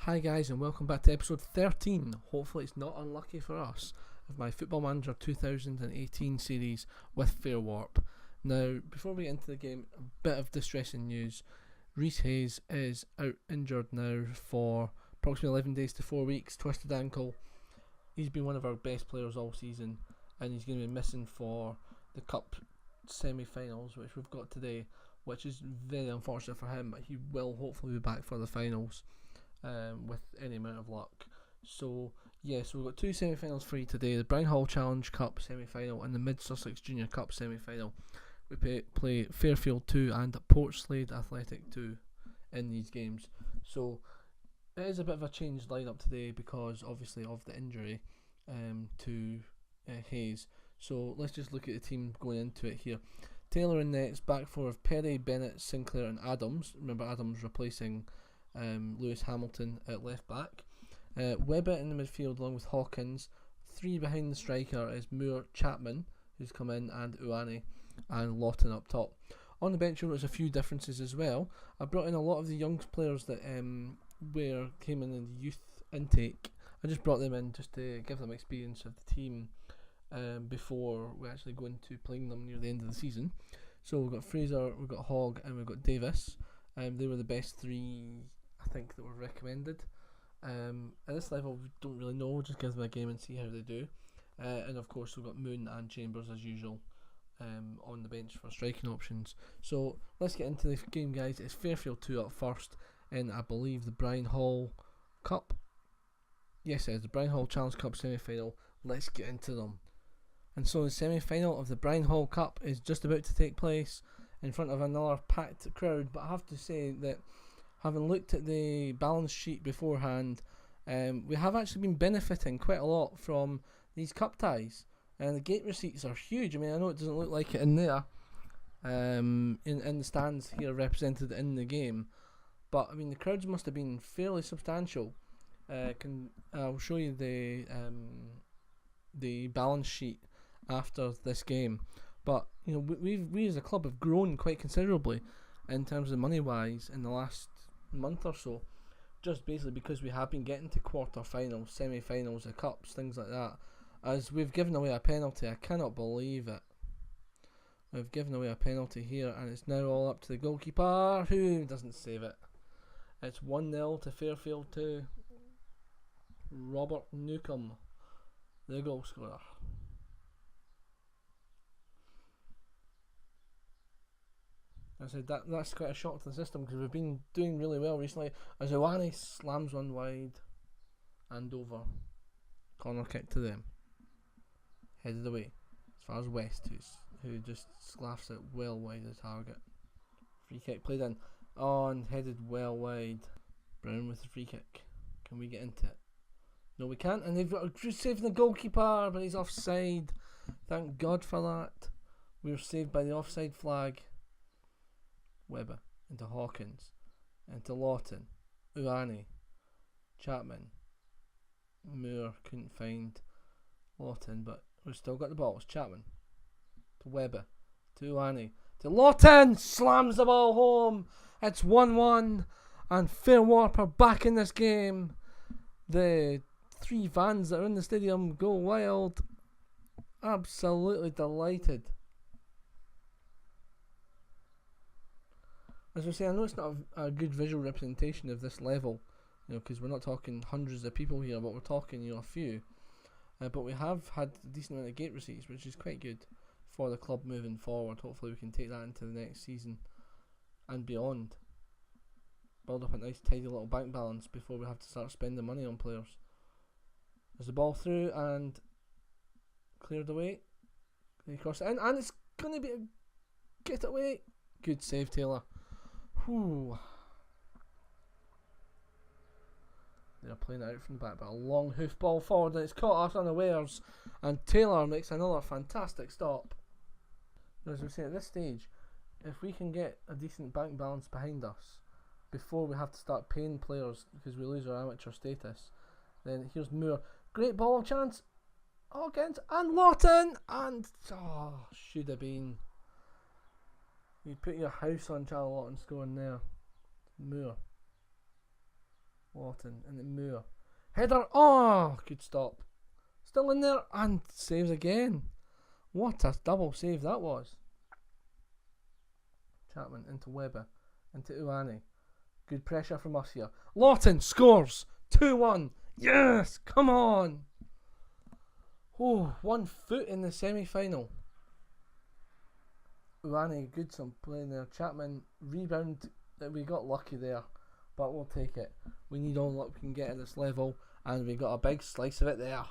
Hi guys, and welcome back to episode 13. Hopefully it's not unlucky for us of my Football Manager 2018 series with Fair Warp. Now, before we get into the game, a bit of distressing news. Reece Hayes is out injured now for approximately 11 days to 4 weeks, twisted ankle. He's been one of our best players all season, and he's going to be missing for the Cup semi-finals, which we've got today, which is very unfortunate for him, but he will hopefully be back for the finals. With any amount of luck. So we've got two semi-finals for you today: the Brown Hall Challenge Cup semi-final and the Mid Sussex Junior Cup semi-final. We play Fairfield 2 and Portslade Athletic 2 in these games. So it is a bit of a changed lineup today because obviously of the injury to Hayes. So let's just look at the team going into it here. Taylor in nets, back four of Perry, Bennett, Sinclair and Adams. Remember, Adams replacing Lewis Hamilton at left back. Webber in the midfield along with Hawkins. Three behind the striker is Moore, Chapman, who's come in, and Uani, and Lawton up top. On the bench, there's a few differences as well. I brought in a lot of the young players that came in the youth intake. I just brought them in just to give them experience of the team before we actually go into playing them near the end of the season. So we've got Fraser, we've got Hogg, and we've got Davis. They were the best three, I think, that were recommended. At this level, we don't really know. We'll just give them a game and see how they do. And of course, we've got Moon and Chambers as usual on the bench for striking options. So let's get into the game, guys. It's Fairfield 2 up first in, I believe, the Brian Hall Cup. Yes, it is the Brian Hall Challenge Cup semi-final. Let's get into them. And so the semi-final of the Brian Hall Cup is just about to take place in front of another packed crowd. But I have to say that, having looked at the balance sheet beforehand, we have actually been benefiting quite a lot from these cup ties. And the gate receipts are huge. I mean, I know it doesn't look like it in there, in the stands here represented in the game, but I mean the crowds must have been fairly substantial. I'll show you the balance sheet after this game. But you know, we as a club have grown quite considerably in terms of money wise in the last month or so, just basically because we have been getting to quarter-finals, semi-finals, the cups, things like that. As we've given away a penalty, I cannot believe it. We've given away a penalty here, and it's now all up to the goalkeeper, who doesn't save it. It's 1-0 to Fairfield 2. Robert Newcombe, the goal scorer. I said that's quite a shock to the system because we've been doing really well recently. As Uani slams one wide and over. Corner kick to them. Headed away as far as West, who just slaps it well wide of the target. Free kick played in. Oh, and headed well wide. Brown with the free kick. Can we get into it? No, we can't. And they've got saving the goalkeeper, but he's offside. Thank God for that. We were saved by the offside flag. Webber into Hawkins, into Lawton, Uani, Chapman, Moore couldn't find Lawton, but we've still got the ball. It's Chapman to Webber, to Uani, to Lawton, slams the ball home. It's 1-1, and Fair Warp are back in this game. The three fans that are in the stadium go wild. Absolutely delighted. As we say, I know it's not a good visual representation of this level, because we're not talking hundreds of people here, but we're talking, a few. But we have had a decent amount of gate receipts, which is quite good for the club moving forward. Hopefully we can take that into the next season and beyond. Build up a nice tidy little bank balance before we have to start spending money on players. There's the ball through and cleared away. They cross it in, and it's going to be a getaway. Good save, Taylor. Whew. They're playing it out from the back, but a long hoof ball forward, and it's caught us unawares, and Taylor makes another fantastic stop. As we say, at this stage, if we can get a decent bank balance behind us before we have to start paying players because we lose our amateur status, then here's Moore. Great ball chance. Hawkins and Lawton, and should have been. You'd put your house on Charlie Lawton scoring there. Moore. Lawton and the Moore. Header. Oh, good stop. Still in there and saves again. What a double save that was. Chapman into Webber. Into Uani. Good pressure from us here. Lawton scores. 2-1. Yes, come on. Oh, 1 foot in the semi-final. Uani, good some playing there. Chapman, rebound. We got lucky there, but we'll take it. We need all luck we can get at this level, and we got a big slice of it there.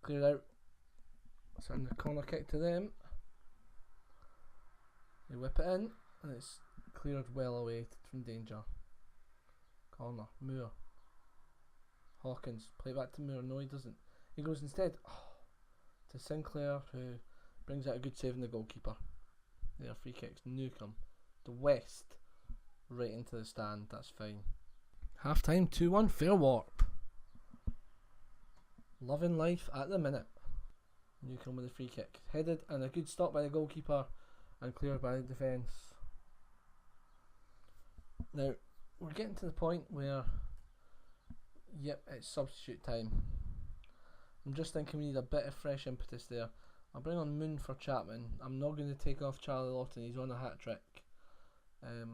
Clear out. Send the corner kick to them. They whip it in, and it's cleared well away from danger. Corner, Moore. Hawkins, play back to Moore. No, he doesn't. He goes instead to Sinclair, who brings out a good save in the goalkeeper. Their free kicks. Newcombe, the West, right into the stand. That's fine. Half time, 2-1, Fairwarp. Loving life at the minute. Newcombe with the free kick. Headed and a good stop by the goalkeeper and cleared by the defence. Now, we're getting to the point where, yep, it's substitute time. I'm just thinking we need a bit of fresh impetus there. I'll bring on Moon for Chapman. I'm not going to take off Charlie Lawton, he's on a hat trick.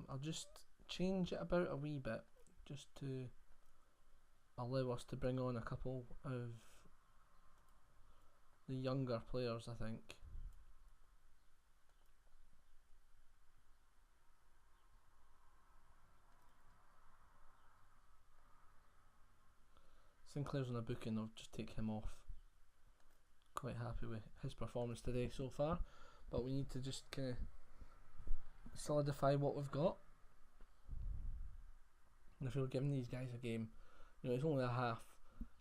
I'll just change it about a wee bit just to allow us to bring on a couple of the younger players, I think. Sinclair's on a booking, I'll just take him off. Quite happy with his performance today so far, but we need to just kind of solidify what we've got. And if we're giving these guys a game, you know, it's only a half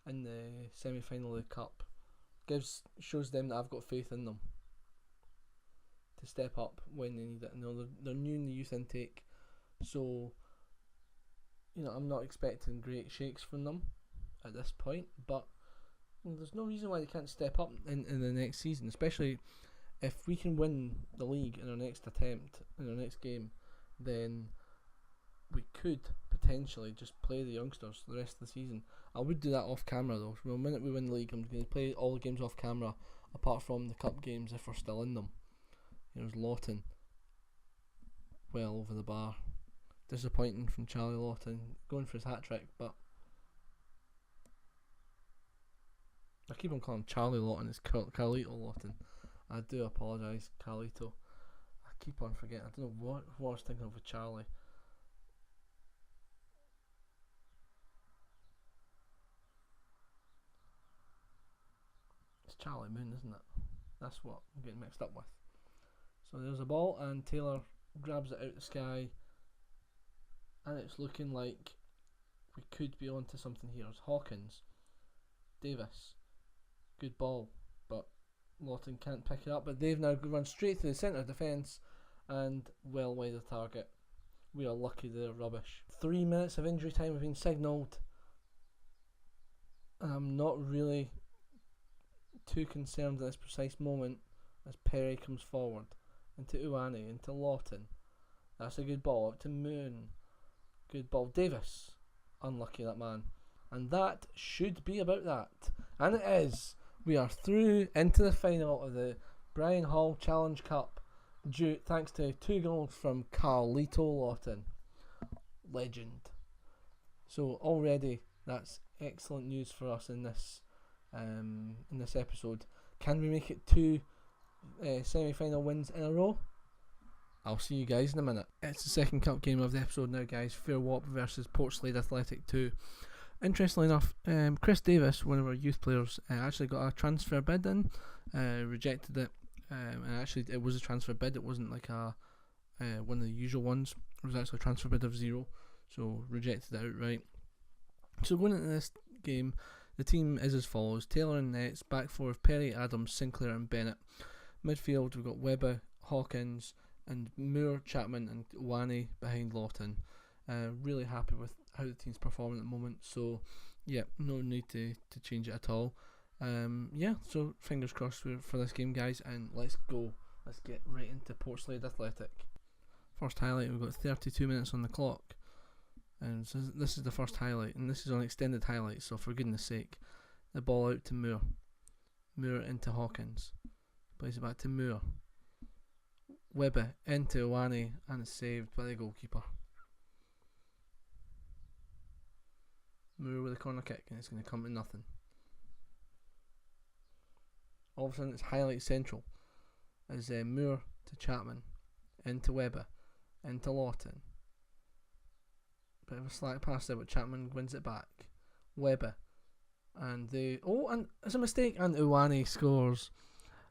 in the semi-final of the cup. Shows them that I've got faith in them to step up when they need it. You know, they're new in the youth intake, so you know, I'm not expecting great shakes from them at this point, but you know, there's no reason why they can't step up in the next season, especially if we can win the league in our next attempt, in our next game. Then we could potentially just play the youngsters the rest of the season. I would do that off camera though. So the minute we win the league, I'm going to play all the games off camera apart from the cup games if we're still in them. There's Lawton, well over the bar. Disappointing from Charlie Lawton, going for his hat trick, but I keep on calling him Charlie Lawton. It's Carlito Lawton. I do apologise, Carlito. I keep on forgetting. I don't know what I was thinking of with Charlie. It's Charlie Moon, isn't it? That's what I'm getting mixed up with. So there's a ball, and Taylor grabs it out the sky, and it's looking like we could be onto something here. It's Hawkins, Davis, good ball, but Lawton can't pick it up. But they've now run straight to the centre defence and well wide of the target. We are lucky they're rubbish. 3 minutes of injury time have been signalled. I'm not really too concerned at this precise moment as Perry comes forward into Uani, into Lawton. That's a good ball up to Moon. Good ball. Davis, unlucky that man. And that should be about that. And it is. We are through into the final of the Brian Hall Challenge Cup, thanks to 2 goals from Carlito Lawton. Legend. So already that's excellent news for us in this episode. Can we make it 2 semi-final wins in a row? I'll see you guys in a minute. It's the second cup game of the episode now, guys. Fairwarp versus Portslade Athletic 2. Interestingly enough, Chris Davis, one of our youth players, actually got a transfer bid in, rejected it, and actually it was a transfer bid. It wasn't like a one of the usual ones. It was actually a transfer bid of 0, so rejected it outright. So going into this game, the team is as follows: Taylor and nets, back four of Perry, Adams, Sinclair and Bennett. Midfield we've got Webber, Hawkins and Moore, Chapman and Wani behind Lawton. Really happy with how the team's performing at the moment, so yeah, no need to change it at all. So fingers crossed for this game, guys, and let's go. Let's get right into Portslade Athletic. First highlight, we've got 32 minutes on the clock. And so this is the first highlight, and this is on extended highlights, so for goodness sake. The ball out to Moore. Moore into Hawkins. Plays it back to Moore. Webber into Ioane, and it's saved by the goalkeeper. Moore with a corner kick, and it's going to come to nothing. All of a sudden it's highlight central as Moore to Chapman, into Webber, into Lawton. Bit of a slack pass there, but Chapman wins it back. Webber, and it's a mistake, and Ioane scores.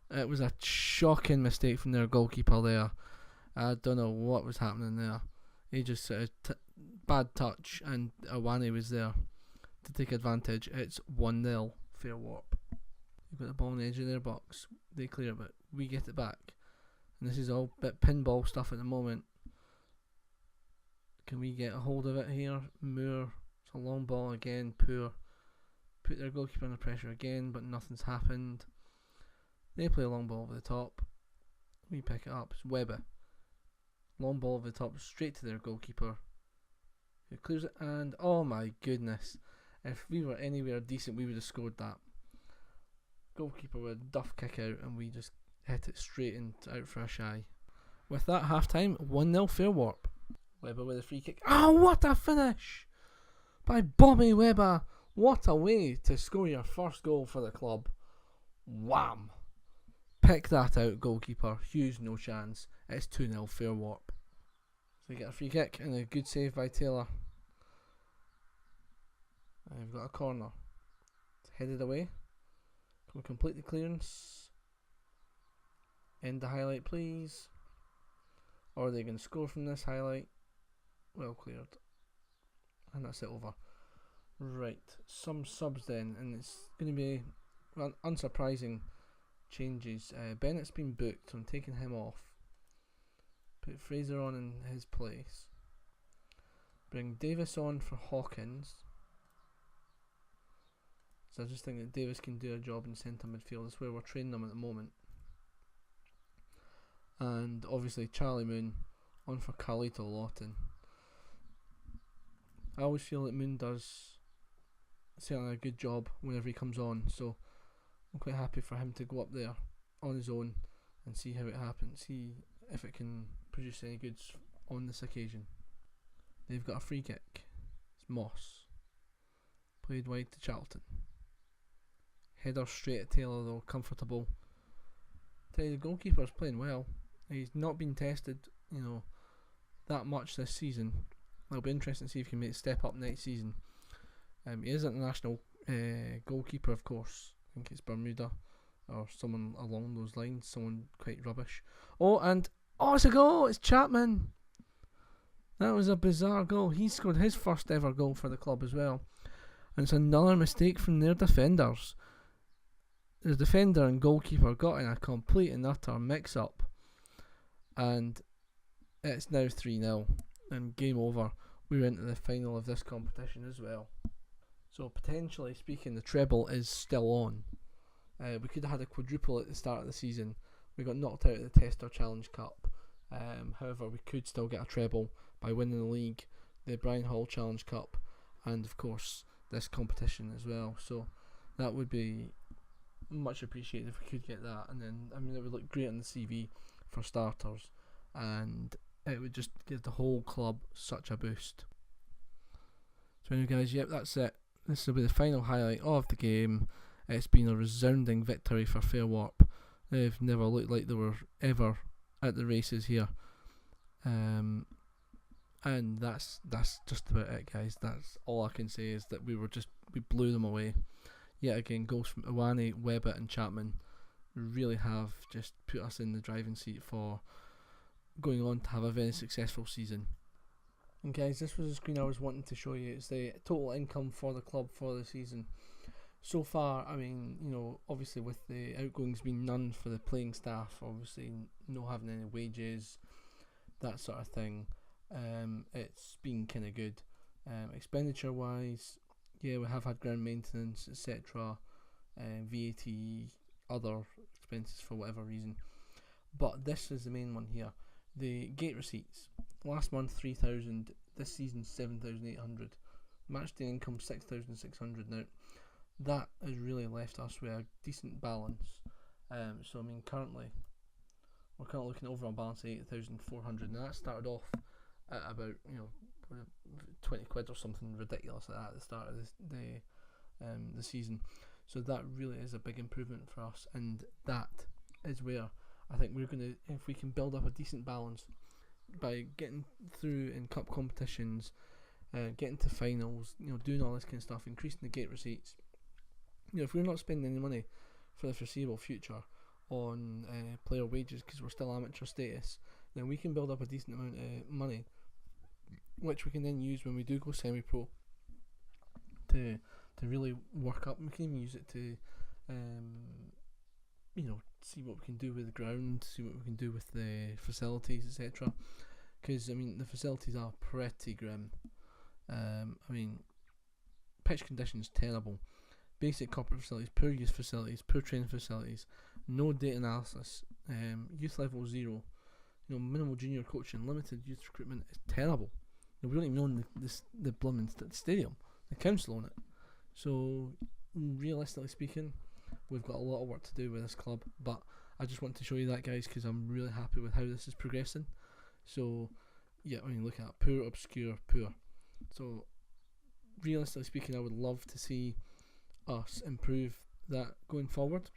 It was a shocking mistake from their goalkeeper there. I don't know what was happening there. He just bad touch, and Ioane was there to take advantage. It's 1-0 Fair Warp. They've got the ball on the edge of their box. They clear it, but we get it back. And this is all bit pinball stuff at the moment. Can we get a hold of it here? Moore, it's a long ball again, poor. Put their goalkeeper under pressure again, but nothing's happened. They play a long ball over the top. We pick it up. It's Webber. Long ball over the top, straight to their goalkeeper, who clears it, and oh my goodness. If we were anywhere decent, we would have scored that. Goalkeeper with a duff kick out, and we just hit it straight out for a shy. With that, half time, 1-0 Fair Warp. Webber with a free kick. Oh, what a finish by Bobby Webber. What a way to score your first goal for the club. Wham! Pick that out, goalkeeper. Hughes, no chance. It's 2-0 Fair Warp. So we get a free kick and a good save by Taylor. And we've got a corner. It's headed away. Can we complete the clearance? End the highlight, please. Or are they going to score from this highlight? Well cleared. And that's it over. Right, some subs then, and it's going to be unsurprising changes. Bennett's been booked, so I'm taking him off. Put Fraser on in his place. Bring Davis on for Hawkins. So I just think that Davis can do a job in centre midfield. That's where we're training them at the moment. And obviously Charlie Moon on for Carlito Lawton. I always feel that Moon does certainly a good job whenever he comes on, so I'm quite happy for him to go up there on his own and see how it happens, see if it can produce any goods on this occasion. They've got a free kick. It's Moss. Played wide to Charlton. Header straight at Taylor though, comfortable. Tell you, the goalkeeper's playing well. He's not been tested, that much this season. It'll be interesting to see if he can make a step up next season. He is an international goalkeeper, of course. I think it's Bermuda or someone along those lines, someone quite rubbish. It's a goal! It's Chapman! That was a bizarre goal. He scored his first ever goal for the club as well. And it's another mistake from their defenders. The defender and goalkeeper got in a complete and utter mix-up. And it's now 3-0. And game over. We're into the final of this competition as well. So potentially speaking, the treble is still on. We could have had a quadruple at the start of the season. We got knocked out of the Tester Challenge Cup. However, we could still get a treble by winning the league, the Brian Hall Challenge Cup, and of course this competition as well. So that would be much appreciated if we could get that. And then it would look great on the CV for starters, and it would just give the whole club such a boost. So anyway guys, yep, that's it. This will be the final highlight of the game. It's been a resounding victory for Fair Warp. They've never looked like they were ever at the races here. And that's just about it, guys. That's all I can say, is that we blew them away. Yet again, goals from Ioane, Webber and Chapman really have just put us in the driving seat for going on to have a very successful season. And guys, this was the screen I was wanting to show you. It's the total income for the club for the season. So far, obviously with the outgoings being none for the playing staff, obviously not having any wages, that sort of thing, it's been kind of good. Expenditure wise, yeah, we have had ground maintenance, etc., VAT, other expenses for whatever reason. But this is the main one here. The gate receipts. Last month 3,000, this season 7,800. Match day income 6,600. Now that has really left us with a decent balance. So I mean, currently we're currently looking at overall balance of 8,400. Now that started off at about 20 quid or something ridiculous like that at the start of the season. So that really is a big improvement for us, and that is where I think we're going to, if we can build up a decent balance by getting through in cup competitions, getting to finals, doing all this kind of stuff, increasing the gate receipts. If we're not spending any money for the foreseeable future on player wages because we're still amateur status, then we can build up a decent amount of money, which we can then use when we do go semi-pro to really work up. We can even use it to see what we can do with the ground, see what we can do with the facilities, etc. Because I mean, the facilities are pretty grim. I mean, pitch conditions terrible, basic corporate facilities, poor youth facilities, poor training facilities, no data analysis, youth level 0, minimal junior coaching, limited youth recruitment is terrible. We don't even own the blooming stadium, the council own it. So realistically speaking, we've got a lot of work to do with this club, but I just want to show you that, guys, because I'm really happy with how this is progressing. So yeah, I mean, look at poor, obscure, poor. So realistically speaking, I would love to see us improve that going forward,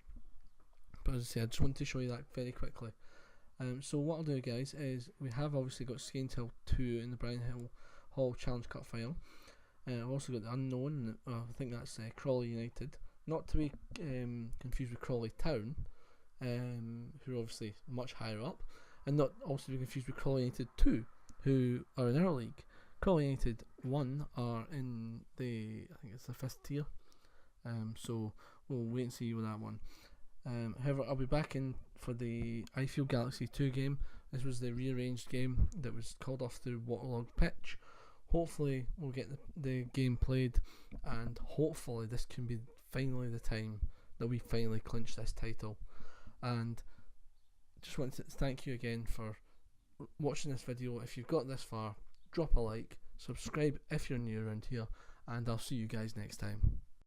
but as I say, I just want to show you that very quickly. So what I'll do, guys, is we have obviously got Scanehill 2 in the Brian Hill Hall Challenge Cup final. I've also got the unknown, I think that's Crawley United, not to be confused with Crawley Town, who are obviously much higher up, and not also to be confused with Crawley United 2, who are in our league. Crawley United 1 are in I think it's the 5th tier, so we'll wait and see with that one. However, I'll be back in for the Ifield Galaxy 2 game. This was the rearranged game that was called off the waterlogged pitch. Hopefully we'll get the game played, and hopefully this can be finally the time that we finally clinch this title. And just want to thank you again for watching this video. If you've got this far, drop a like, subscribe if you're new around here, and I'll see you guys next time.